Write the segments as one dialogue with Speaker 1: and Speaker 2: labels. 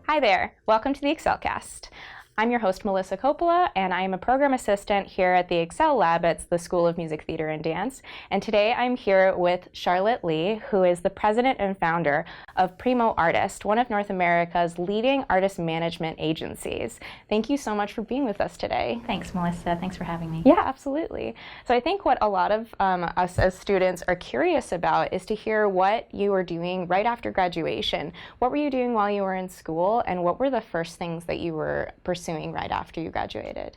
Speaker 1: Hi there, welcome to the EXCELcast. I'm your host, Melissa Coppola, and I am a program assistant here at the EXCEL Lab at the School of Music, Theater, and Dance. And today I'm here with Charlotte Lee, who is the president and founder of Primo Artists, one of North America's leading artist management agencies. Thank you so much for being with us today.
Speaker 2: Thanks, Melissa. Thanks for having me.
Speaker 1: Yeah, absolutely. So I think what a lot of us as students are curious about is to hear what you were doing right after graduation. What were you doing while you were in school, and what were the first things that you were pursuing right after you graduated?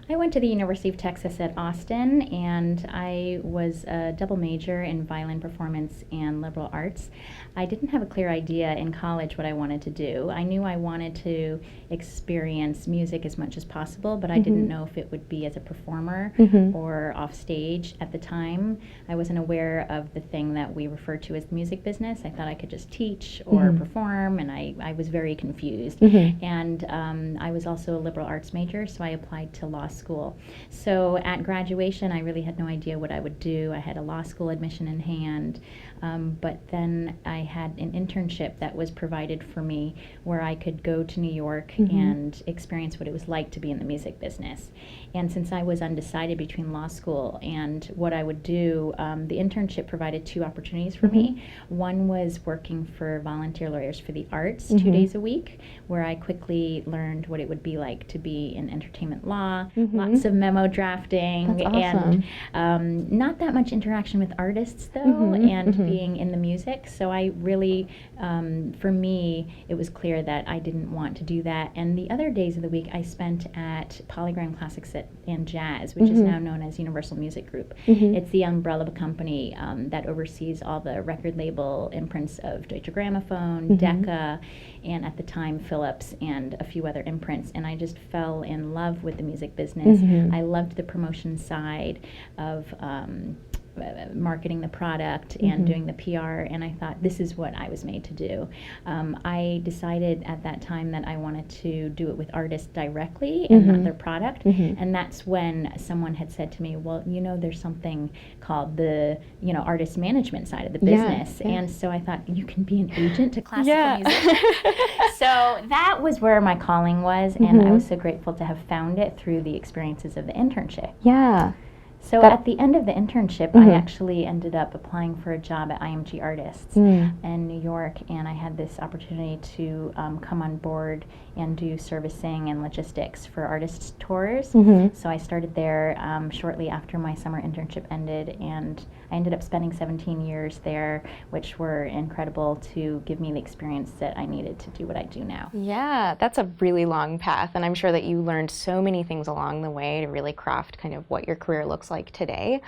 Speaker 2: I went to the University of Texas at Austin, and I was a double major in violin performance and liberal arts. I didn't have a clear idea in college what I wanted to do. I knew I wanted to experience music as much as possible, but I didn't know if it would be as a performer or off stage at the time. I wasn't aware of the thing that we refer to as the music business. I thought I could just teach or perform, and I was very confused. And I was also a liberal arts major, so I applied to law school. So at graduation, I really had no idea what I would do. I had a law school admission in hand, but then I had an internship that was provided for me where I could go to New York and experience what it was like to be in the music business. And since I was undecided between law school and what I would do, the internship provided two opportunities for me. One was working for Volunteer Lawyers for the Arts 2 days a week, where I quickly learned what it would be like to be in entertainment law, lots of memo drafting,
Speaker 1: That's awesome.
Speaker 2: and not that much interaction with artists, though, and being in the music. So I really, for me, it was clear that I didn't want to do that. And the other days of the week I spent at Polygram Classics and Jazz, which is now known as Universal Music Group. It's the umbrella company that oversees all the record label imprints of Deutsche Grammophon, Decca, and at the time Philips, and a few other imprints. And I just fell in love with the music business. I loved the promotion side of marketing the product and doing the PR, and I thought this is what I was made to do. I decided at that time that I wanted to do it with artists directly and not their product, and that's when someone had said to me, well, you know, there's something called the, you know, artist management side of the business. And so I thought, you can be an agent to classical music. So that was where my calling was, and I was so grateful to have found it through the experiences of the internship. So at the end of the internship, I actually ended up applying for a job at IMG Artists in New York, and I had this opportunity to come on board and do servicing and logistics for artists' tours. So I started there shortly after my summer internship ended, and I ended up spending 17 years there, which were incredible to give me the experience that I needed to do what I do now.
Speaker 1: Yeah, that's a really long path, and I'm sure that you learned so many things along the way to really craft kind of what your career looks like today.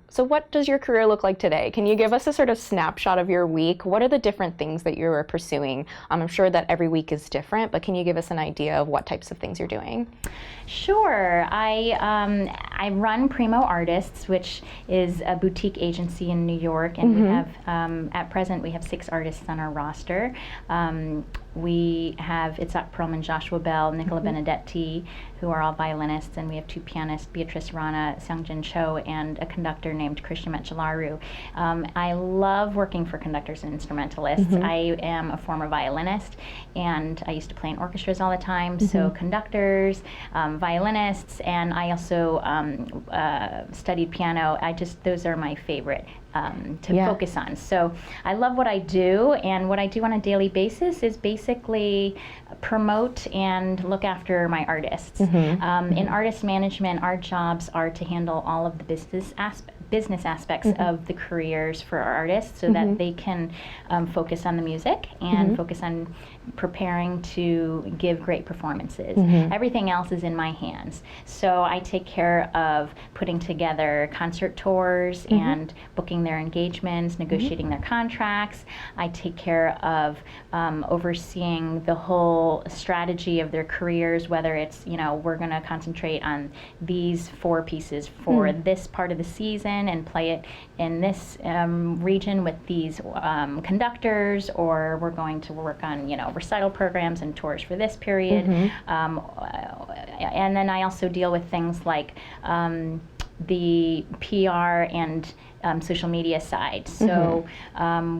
Speaker 1: So what does your career look like today? Can you give us a sort of snapshot of your week? What are the different things that you're pursuing? I'm sure that every week is different, but can you give us an idea of what types of things you're doing?
Speaker 2: Sure. I run Primo Artists, which is a boutique agency in New York, and we have, at present, we have 6 artists on our roster. We have Itzhak, Perlman, Joshua Bell, Nicola Benedetti, who are all violinists, and we have 2 pianists, Beatrice Rana, Seongjin Cho, and a conductor named Christian Metchelaru. I love working for conductors and instrumentalists. I am a former violinist, and I used to play in orchestras all the time, so conductors, violinists, and I also studied piano. Those are my favorite to focus on. So I love what I do, and what I do on a daily basis is basically promote and look after my artists. In artist management, our jobs are to handle all of the business aspects of the careers for our artists, so that they can focus on the music and focus on preparing to give great performances. Everything else is in my hands. So I take care of putting together concert tours and booking their engagements, negotiating their contracts. I take care of overseeing the whole strategy of their careers, whether it's, you know, we're going to concentrate on these 4 pieces for this part of the season and play it in this region with these conductors, or we're going to work on, you know, recital programs and tours for this period. And then I also deal with things like the PR and social media side. So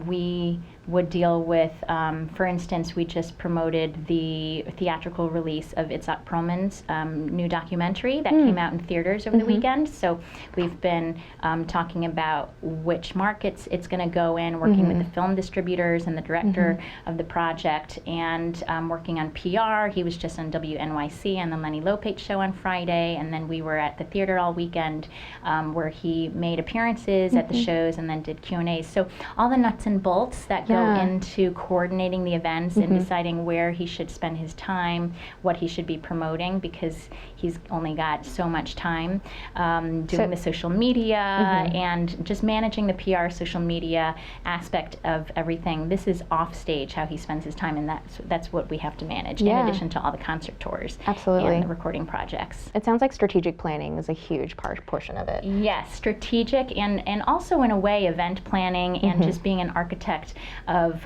Speaker 2: we would deal with, for instance, we just promoted the theatrical release of Itzhak Perlman's new documentary that came out in theaters over the weekend. So we've been talking about which markets it's going to go in, working with the film distributors and the director of the project, and working on PR. He was just on WNYC and the Lenny Lopate show on Friday, and then we were at the theater all weekend where he made appearances at the shows and then did Q&As. So all the nuts and bolts that go into coordinating the events and deciding where he should spend his time, what he should be promoting, because he's only got so much time, doing the social media and just managing the PR social media aspect of everything. This is off stage how he spends his time, and that's what we have to manage in addition to all the concert tours and the recording projects.
Speaker 1: It sounds like strategic planning is a huge portion of it.
Speaker 2: Yes, strategic and also in a way event planning and just being an architect of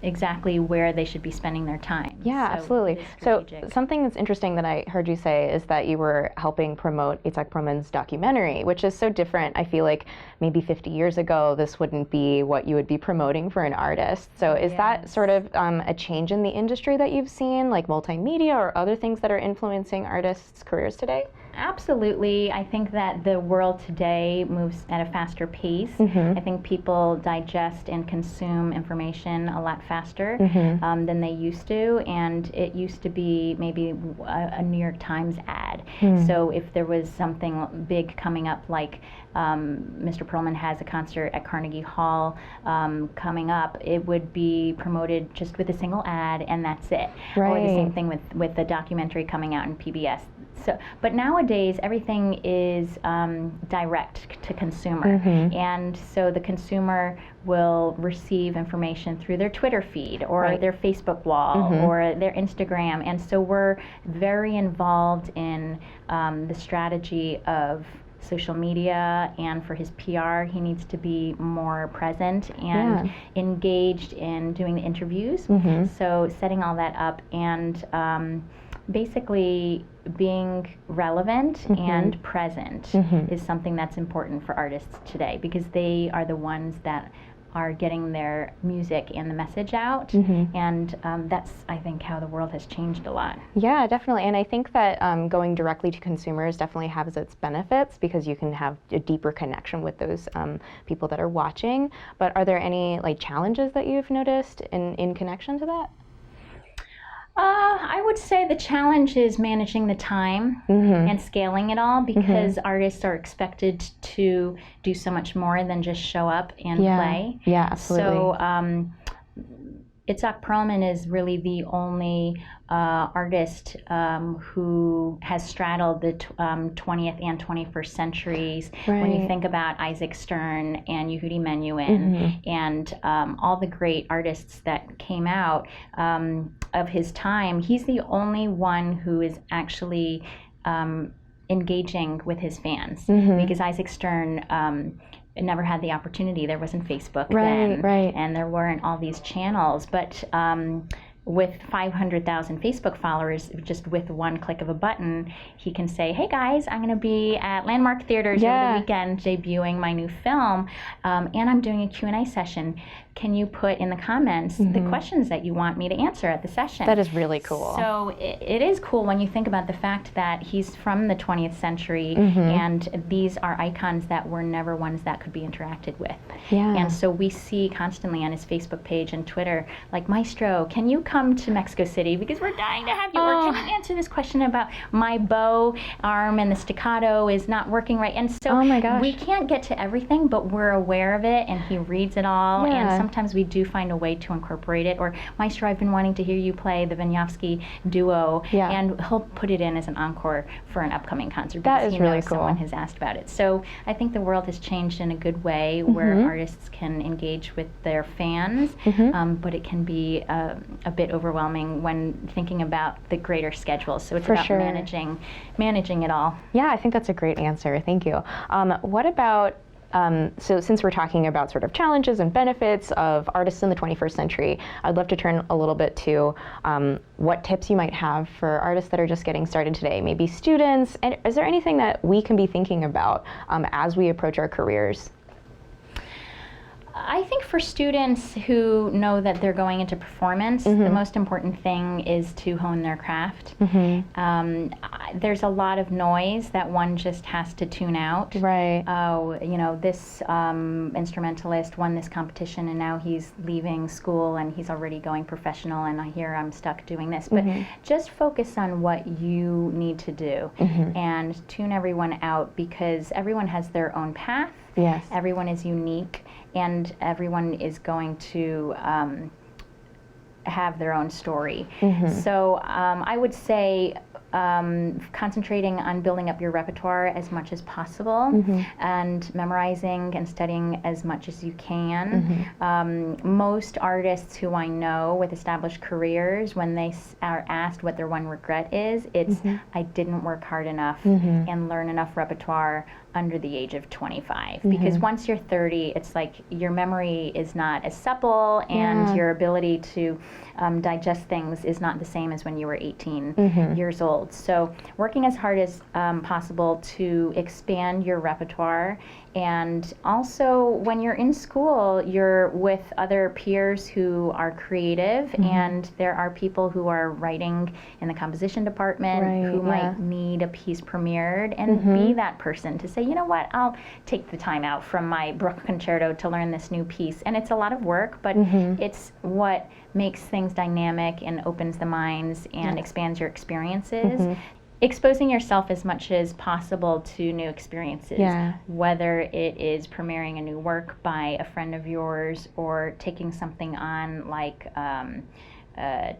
Speaker 2: exactly where they should be spending their time.
Speaker 1: Yeah, absolutely. So something that's interesting that I heard you say is that you were helping promote Itzhak Perlman's documentary, which is so different. I feel like maybe 50 years ago, this wouldn't be what you would be promoting for an artist. So is that sort of a change in the industry that you've seen, like multimedia or other things that are influencing artists' careers today?
Speaker 2: Absolutely. I think that the world today moves at a faster pace. I think people digest and consume information a lot faster than they used to, and it used to be maybe a New York Times ad. So if there was something big coming up, like Mr. Perlman has a concert at Carnegie Hall coming up, it would be promoted just with a single ad, and that's it. Or the same thing with the documentary coming out in PBS. So, but nowadays everything is direct to consumer, and so the consumer will receive information through their Twitter feed or their Facebook wall or their Instagram, and so we're very involved in the strategy of social media, and for his PR, he needs to be more present and engaged in doing the interviews. So setting all that up and basically being relevant and present is something that's important for artists today, because they are the ones that are getting their music and the message out, and that's, I think, how the world has changed a lot.
Speaker 1: Yeah, definitely, and I think that going directly to consumers definitely has its benefits, because you can have a deeper connection with those people that are watching. But are there any challenges that you've noticed in connection to that?
Speaker 2: I would say the challenge is managing the time and scaling it all, because artists are expected to do so much more than just show up and play.
Speaker 1: Yeah, absolutely.
Speaker 2: So Itzhak Perlman is really the only artist who has straddled the 20th and 21st centuries. When you think about Isaac Stern and Yehudi Menuhin and all the great artists that came out of his time, he's the only one who is actually engaging with his fans, because Isaac Stern never had the opportunity. There wasn't Facebook then, and there weren't all these channels. But with 500,000 Facebook followers, just with one click of a button, he can say, hey guys, I'm going to be at Landmark Theaters over the weekend debuting my new film, and I'm doing a Q&A session. Can you put in the comments the questions that you want me to answer at the session?
Speaker 1: That is really cool.
Speaker 2: So it is cool when you think about the fact that he's from the 20th century, and these are icons that were never ones that could be interacted with. And so we see constantly on his Facebook page and Twitter, like, Maestro, can you come to Mexico City, because we're dying to have you, or can you answer this question about my bow arm and the staccato is not working right? And so we can't get to everything, but we're aware of it, and he reads it all, and sometimes we do find a way to incorporate it. Or, Maestro, I've been wanting to hear you play the Vinyavsky duo, and he'll put it in as an encore for an upcoming concert, because
Speaker 1: that is
Speaker 2: he
Speaker 1: really
Speaker 2: knows
Speaker 1: cool.
Speaker 2: Someone has asked about it. So I think the world has changed in a good way, where artists can engage with their fans, but it can be a bit overwhelming when thinking about the greater schedule. So it's about managing it all.
Speaker 1: Yeah, I think that's a great answer. Thank you. What about so since we're talking about sort of challenges and benefits of artists in the 21st century, I'd love to turn a little bit to what tips you might have for artists that are just getting started today, maybe students, and is there anything that we can be thinking about as we approach our careers?
Speaker 2: I think for students who know that they're going into performance, the most important thing is to hone their craft. There's a lot of noise that one just has to tune out.
Speaker 1: Right.
Speaker 2: Oh, you know, this instrumentalist won this competition and now he's leaving school and he's already going professional and here I'm stuck doing this. But just focus on what you need to do and tune everyone out, because everyone has their own path.
Speaker 1: Yes.
Speaker 2: Everyone is unique, and everyone is going to have their own story. So I would say concentrating on building up your repertoire as much as possible and memorizing and studying as much as you can. Most artists who I know with established careers, when they are asked what their one regret is, it's I didn't work hard enough and learn enough repertoire under the age of 25. Because once you're 30, it's like your memory is not as supple and your ability to digest things is not the same as when you were 18 years old. So working as hard as possible to expand your repertoire. And also, when you're in school, you're with other peers who are creative, and there are people who are writing in the composition department who might need a piece premiered, and be that person to say, you know what, I'll take the time out from my Bruch concerto to learn this new piece. And it's a lot of work, but it's what makes things dynamic and opens the minds and expands your experiences. Exposing yourself as much as possible to new experiences, whether it is premiering a new work by a friend of yours or taking something on like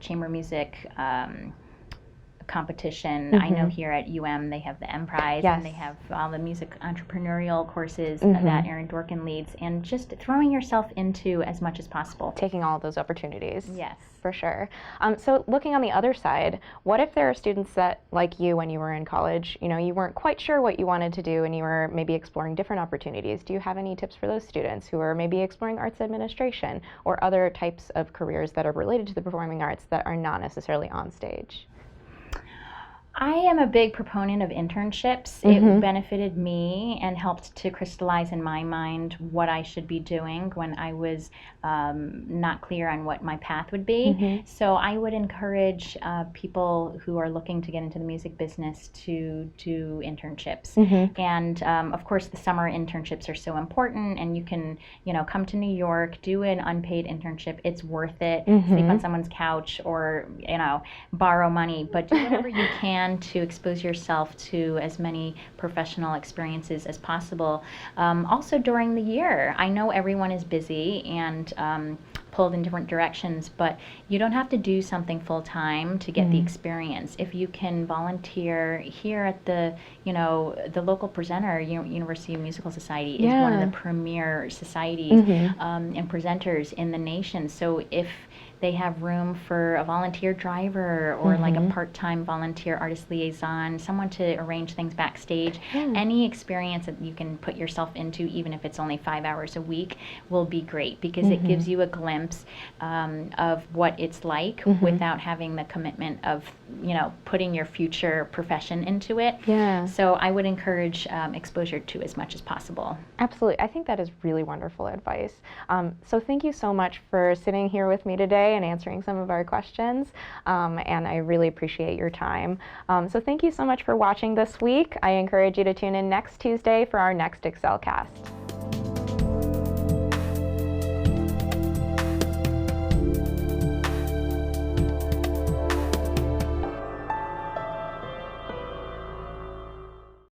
Speaker 2: chamber music competition. I know here at they have the M Prize, and they have all the music entrepreneurial courses that Erin Dorkin leads, and just throwing yourself into as much as possible.
Speaker 1: Taking all of those opportunities.
Speaker 2: Yes.
Speaker 1: For sure. So looking on the other side, what if there are students that, like you when you were in college, you know, you weren't quite sure what you wanted to do and you were maybe exploring different opportunities? Do you have any tips for those students who are maybe exploring arts administration or other types of careers that are related to the performing arts that are not necessarily on stage?
Speaker 2: I am a big proponent of internships. It benefited me and helped to crystallize in my mind what I should be doing when I was not clear on what my path would be. So I would encourage people who are looking to get into the music business to do internships. And of course, the summer internships are so important, and you can, you know, come to New York, do an unpaid internship. It's worth it. Sleep on someone's couch or, you know, borrow money, but do whatever you can to expose yourself to as many professional experiences as possible. Also during the year, I know everyone is busy and pulled in different directions, but you don't have to do something full time to get the experience. If you can volunteer here at the, you know, the local presenter, University of Musical Society is one of the premier societies and presenters in the nation. So if they have room for a volunteer driver or like a part-time volunteer artist liaison, someone to arrange things backstage. Any experience that you can put yourself into, even if it's only 5 hours a week, will be great, because it gives you a glimpse of what it's like without having the commitment of, you know, putting your future profession into it. So I would encourage exposure to as much as possible.
Speaker 1: Absolutely. I think that is really wonderful advice. So thank you so much for sitting here with me today and answering some of our questions, and I really appreciate your time. So thank you so much for watching this week. I encourage you to tune in next Tuesday for our next EXCELcast.